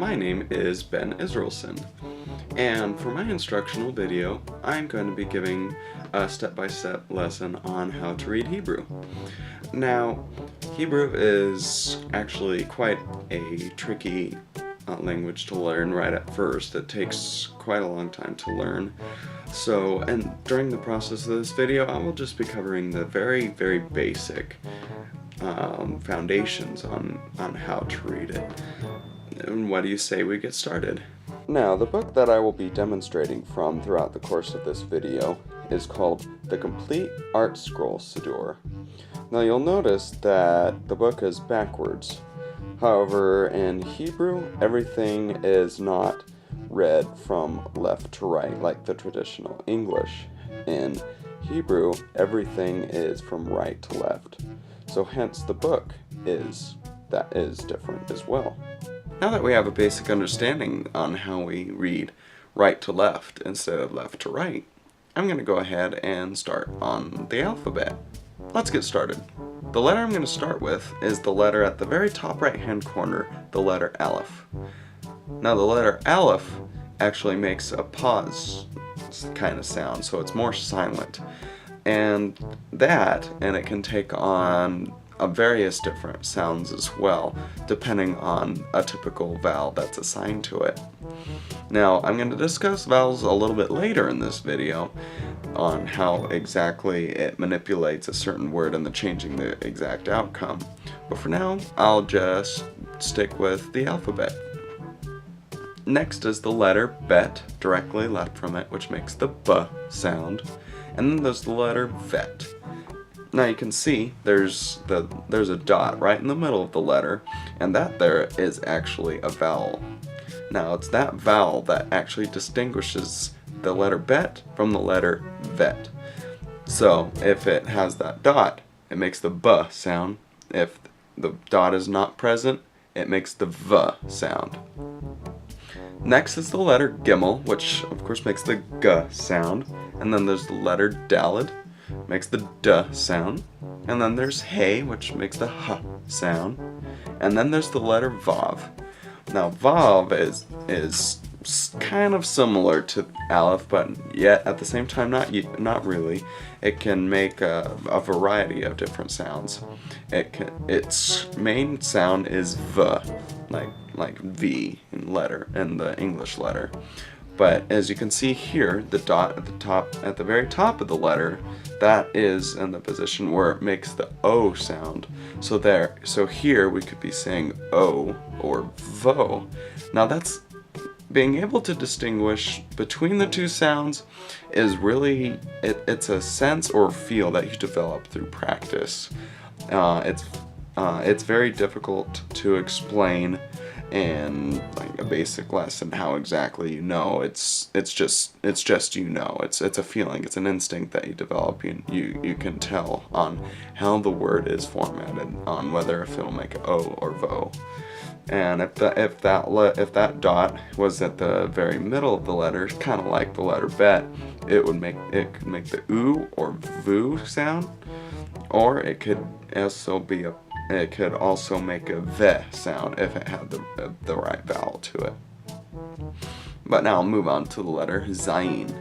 my name is Ben Israelson, and for my instructional video, I'm going to be giving a step-by-step lesson on how to read Hebrew. Now, Hebrew is actually quite a tricky language to learn right at first. It takes quite a long time to learn. So, and during the process of this video, I will just be covering the very basic foundations on how to read it. And what do you say we get started? Now, the book that I will be demonstrating from throughout the course of this video is called The Complete Art Scroll Siddur. Now, you'll notice that the book is backwards. However, in Hebrew, everything is not read from left to right like the traditional English. In Hebrew, everything is from right to left. So hence the book is different as well. Now that we have a basic understanding on how we read right to left instead of left to right, I'm going to go ahead and start on the alphabet. Let's get started. The letter I'm going to start with is the letter at the very top right hand corner, the letter Aleph. Now the letter Aleph actually makes a pause kind of sound, so it's more silent. And it can take on various different sounds as well, depending on a typical vowel that's assigned to it. Now, I'm going to discuss vowels a little bit later in this video on how exactly it manipulates a certain word and changing the exact outcome. But for now, I'll just stick with the alphabet. Next is the letter Bet, directly left from it, which makes the B sound. And then there's the letter Vet. Now you can see there's a dot right in the middle of the letter, and that there is actually a vowel. Now it's that vowel that actually distinguishes the letter Bet from the letter Vet. So if it has that dot, it makes the B sound. If the dot is not present, it makes the V sound. Next is the letter Gimel, which of course makes the G sound. And then there's the letter Daled, makes the D sound. And then there's Hey, which makes the H sound. And then there's the letter Vav. Now Vav is kind of similar to Aleph, but yet at the same time not really. It can make a variety of different sounds. Its main sound is V, like V in the English letter. But as you can see here, the dot at the very top of the letter, that is in the position where it makes the O sound. So here we could be saying O or Vo. Now that's being able to distinguish between the two sounds is really it's a sense or feel that you develop through practice. It's very difficult to explain in like a basic lesson how exactly you know. It's just you know. It's a feeling. It's an instinct that you develop. You can tell on how the word is formatted, on whether if it'll make O or Vo. And if that dot was at the very middle of the letter, kind of like the letter Bet, it could make the U or VU sound, or it could also make a V sound if it had the right vowel to it. But now I'll move on to the letter Zayin.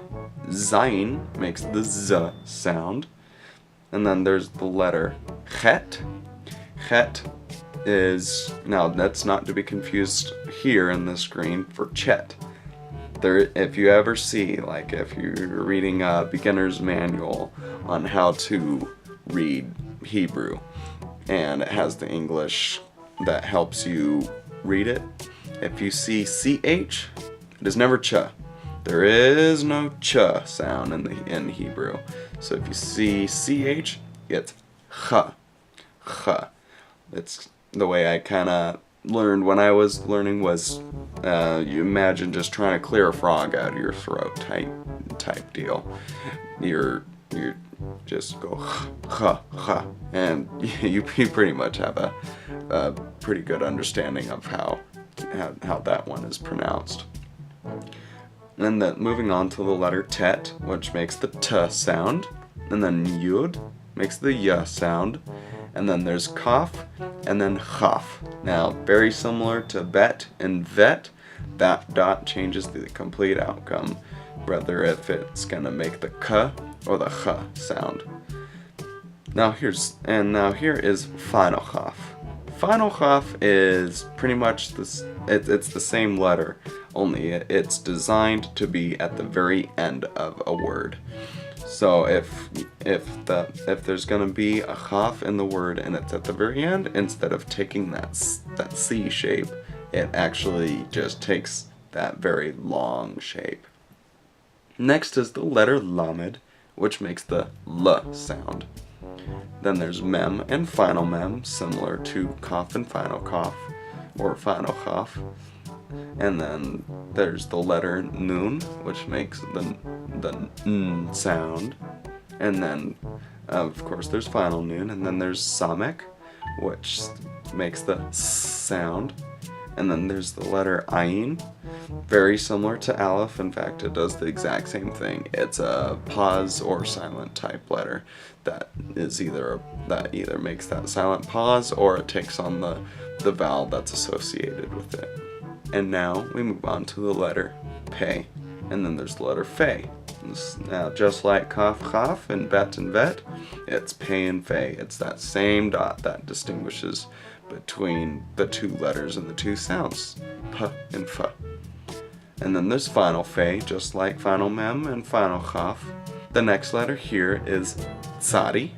Zayin makes the Z sound. And then there's the letter Chet. Chet is, now that's not to be confused here in the screen for Chet. If you ever see, like if you're reading a beginner's manual on how to read Hebrew, and it has the English that helps you read it, if you see CH, it is never Ch. There is no Ch sound in Hebrew. So if you see CH, it's Ch. Ch. It's the way I kind of learned when I was learning was you imagine just trying to clear a frog out of your throat type deal. You're just go ha, and you pretty much have a pretty good understanding of how that one is pronounced. And then moving on to the letter Tet, which makes the T sound, and then Yud makes the Y sound, and then there's kaf, and then chaf. Now, very similar to bet and vet, that dot changes the complete outcome, whether if it's gonna make the k or the ch sound. Now here is final chaf. Final chaf is pretty much this. It's the same letter, only it's designed to be at the very end of a word. So if there's gonna be a chaf in the word and it's at the very end, instead of taking that C shape, it actually just takes that very long shape. Next is the letter lamed, which makes the L sound. Then there's mem and final mem, similar to kaf and final kaf, or final chaf. And then there's the letter nun, which makes the n sound. And then, of course, there's final nun. And then there's samek, which makes the s sound. And then there's the letter ayin, very similar to aleph. In fact, it does the exact same thing. It's a pause or silent type letter that either makes that silent pause or it takes on the vowel that's associated with it. And now we move on to the letter pe, and then there's the letter fe. Now, just like kaf, chaf, and vet, it's pe and fe. It's that same dot that distinguishes between the two letters and the two sounds, p and f. And then there's final fe, just like final mem and final chaf. The next letter here is tsadi.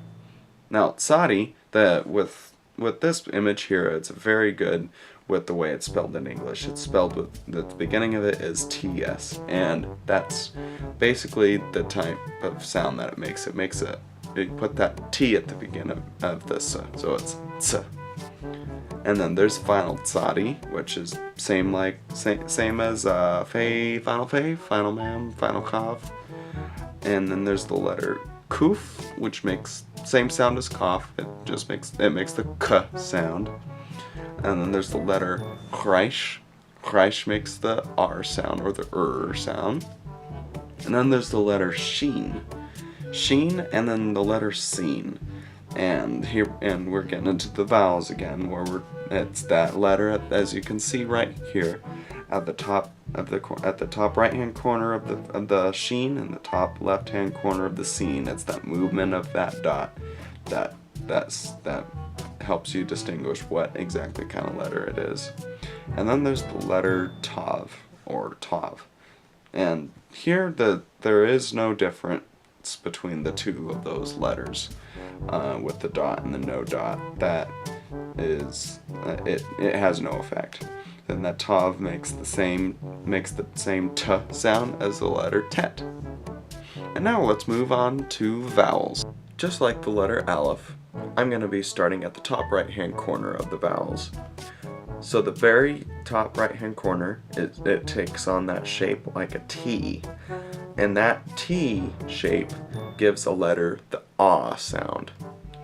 Now, tsadi, with this image here, it's very good with the way it's spelled in English. It's spelled with, the beginning of it is TS, and that's basically the type of sound that it makes. It put that T at the beginning of this, so it's ts. And then there's final tsadi, which is same as fe, final mem, final kaf. And then there's the letter kuf, which makes same sound as kaf. It makes the k sound. And then there's the letter chreish. Chreish makes the R sound, or the sound. And then there's the letter sheen. Sheen, and then the letter seen. And we're getting into the vowels again, where it's that letter, as you can see right here, at the top right hand corner of the sheen and the top left hand corner of the seen. It's that movement of that dot that helps you distinguish what exactly kind of letter it is. And then there's the letter tav, or tav. And here there is no difference between the two of those letters, with the dot and the no dot. That is, it has no effect. Then that tav makes the same t sound as the letter tet. And now let's move on to vowels. Just like the letter aleph, I'm going to be starting at the top right hand corner of the vowels. So the very top right hand corner, it takes on that shape like a T. And that T shape gives a letter the ah sound.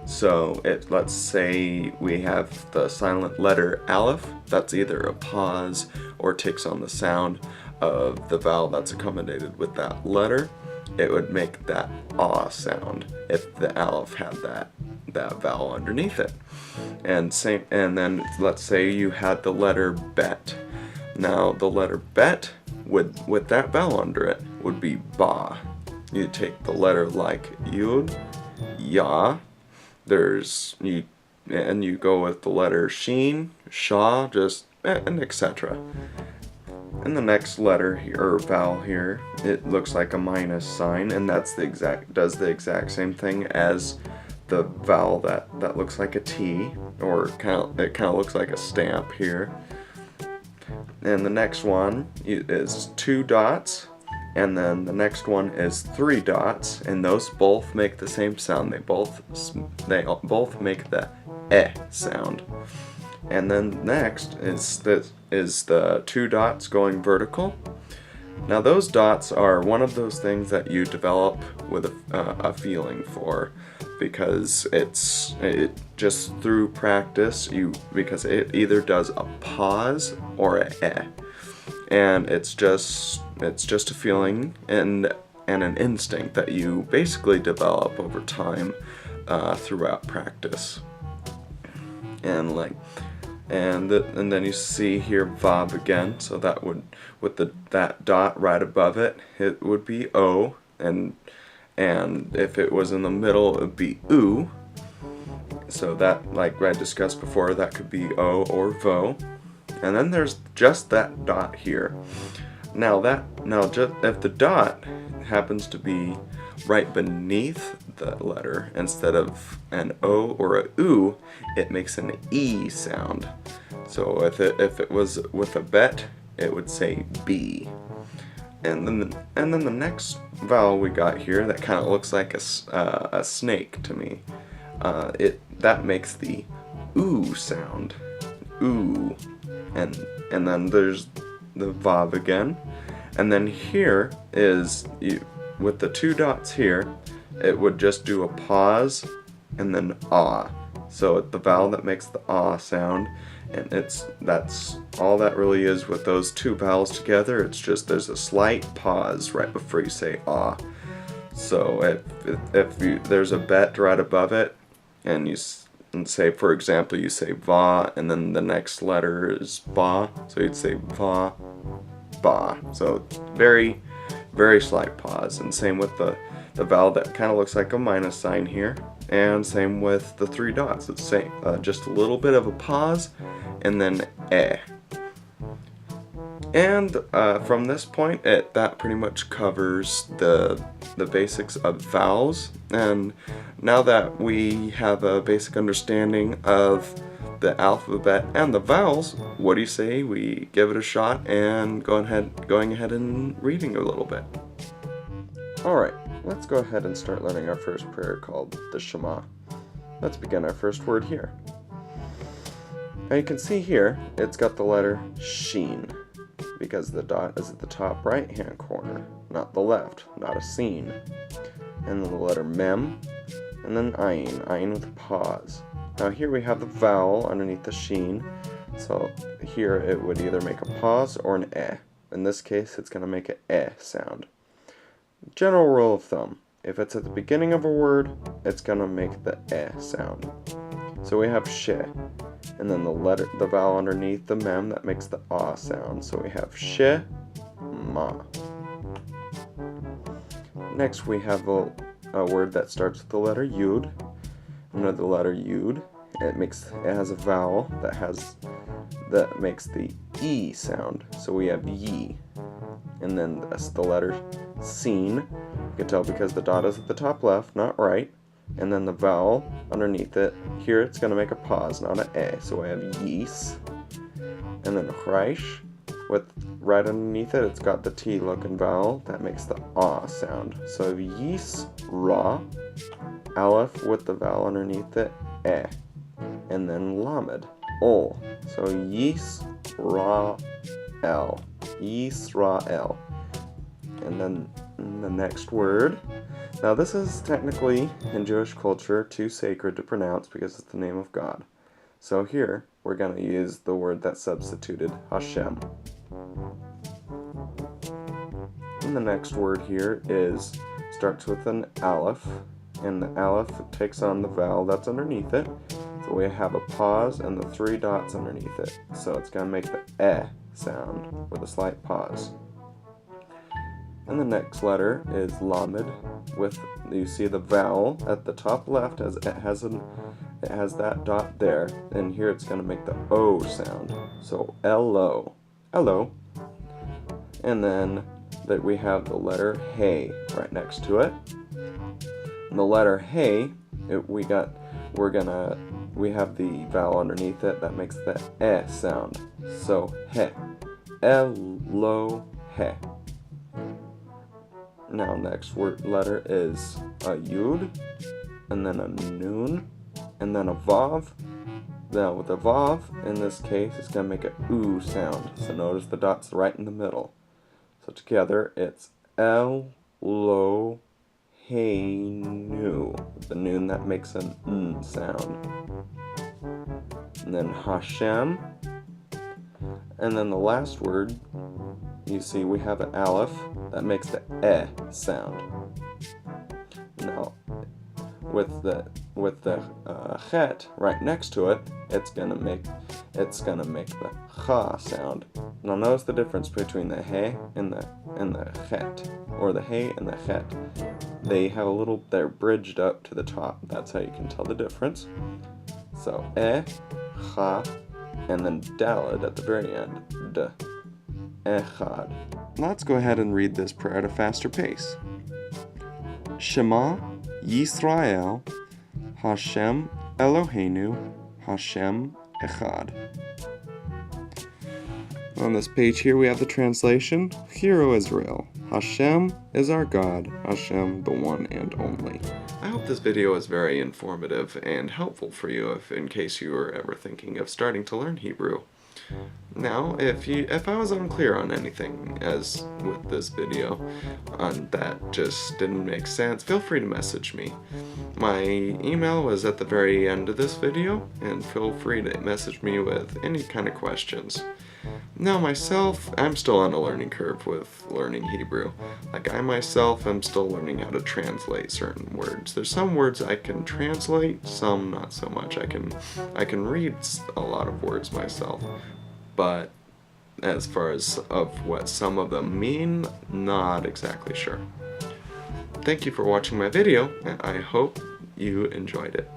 So let's say we have the silent letter aleph, that's either a pause or takes on the sound of the vowel that's accommodated with that letter. It would make that ah sound if the aleph had that vowel underneath it. And then let's say you had the letter bet. Now the letter bet with that vowel under it would be ba. You take the letter like yud, ya. And you go with the letter sheen, sha, and etc. And the next letter here, or vowel here, it looks like a minus sign, and does the exact same thing as the vowel that looks like a T, or it kind of looks like a stamp here. And the next one is 2 dots, and then the next one is 3 dots, and those both make the same sound. They both make the eh sound. And then next is the 2 dots going vertical. Now those dots are one of those things that you develop with a feeling for, because it just through practice, because it either does a pause or a eh. And it's just a feeling and an instinct that you basically develop over time throughout practice. and and then you see here vav again, so that would, with that dot right above it, it would be o, and if it was in the middle, it would be u. So that, like I discussed before, that could be o or vo. And then there's just that dot here. Now just if the dot happens to be right beneath the letter instead of an o or a u, it makes an e sound. So if it was with a bet, it would say b. And then the next vowel we got here that kind of looks like a snake to me. That makes the oo sound. Ooh. And then there's the vav again. And then here is, with the two dots here, it would just do a pause and then ah. So the vowel that makes the ah sound, and that's all that really is with those two vowels together. It's just there's a slight pause right before you say ah. So if there's a bet right above it, and say, for example, you say va, and then the next letter is ba, so you'd say va, ba. So very, very slight pause. And same with the vowel that kind of looks like a minus sign here, and same with the three dots. It's just a little bit of a pause, and then eh. And from this point, that pretty much covers the basics of vowels. And now that we have a basic understanding of the alphabet and the vowels, what do you say we give it a shot and going ahead and reading a little bit? Alright, let's go ahead and start learning our first prayer called the Shema. Let's begin our first word here. Now you can see here, it's got the letter Sheen, because the dot is at the top right hand corner, not the left, not a scene. And then the letter Mem, and then Ayin with a pause. Now here we have the vowel underneath the sheen, so here it would either make a pause or an eh. In this case, it's going to make an eh sound. General rule of thumb, if it's at the beginning of a word, it's going to make the eh sound. So we have she, and then the vowel underneath the mem that makes the ah sound. So we have she, ma. Next we have a word that starts with the letter yud. Under the letter yud, it has a vowel that makes the e sound. So we have ye. And then the letter seen. You can tell because the dot is at the top left, not right. And then the vowel underneath it, here it's going to make a pause, not an eh. So I have yees. And then reish, with right underneath it, it's got the T looking vowel that makes the ah sound. So yees, ra, aleph with the vowel underneath it, eh. And then lamed, ol. So yees, ra, el. Yisrael. And then the next word. Now this is technically, in Jewish culture, too sacred to pronounce because it's the name of God. So here, we're going to use the word that substituted, Hashem. And the next word here starts with an aleph, and the aleph takes on the vowel that's underneath it. So we have a pause and the three dots underneath it. So it's going to make the eh sound with a slight pause. And the next letter is lamed, you see the vowel at the top left as it has that dot there, and here it's going to make the o sound. So lo, hello. And then we have the letter hey right next to it. And the letter hey, we have the vowel underneath it that makes the eh sound. So he, lo, he. Now next letter is a yud, and then a nun, and then a vav. Now with a vav, in this case, it's going to make a oo sound. So notice the dot's right in the middle. So together, it's el, lo, hey, nu. The nun that makes an n sound. And then Hashem. And then the last word, you see we have an aleph that makes the eh sound. Now, with with the chet right next to it, it's gonna make the cha sound. Now notice the difference between the he and the chet, or the he and the chet. They have they're bridged up to the top. That's how you can tell the difference. So cha, and then daled at the very end, d, echad. Let's go ahead and read this prayer at a faster pace. Shema Yisrael, Hashem Eloheinu, Hashem Echad. On this page here we have the translation. Hear, O Israel, Hashem is our God, Hashem the one and only. I hope this video is very informative and helpful for you in case you were ever thinking of starting to learn Hebrew. Now, if I was unclear on anything as with this video, that just didn't make sense, feel free to message me. My email was at the very end of this video, and feel free to message me with any kind of questions. Now myself, I'm still on a learning curve with learning Hebrew. Like I myself am still learning how to translate certain words. There's some words I can translate, some not so much. I can read a lot of words myself, but as far as of what some of them mean, not exactly sure. Thank you for watching my video, and I hope you enjoyed it.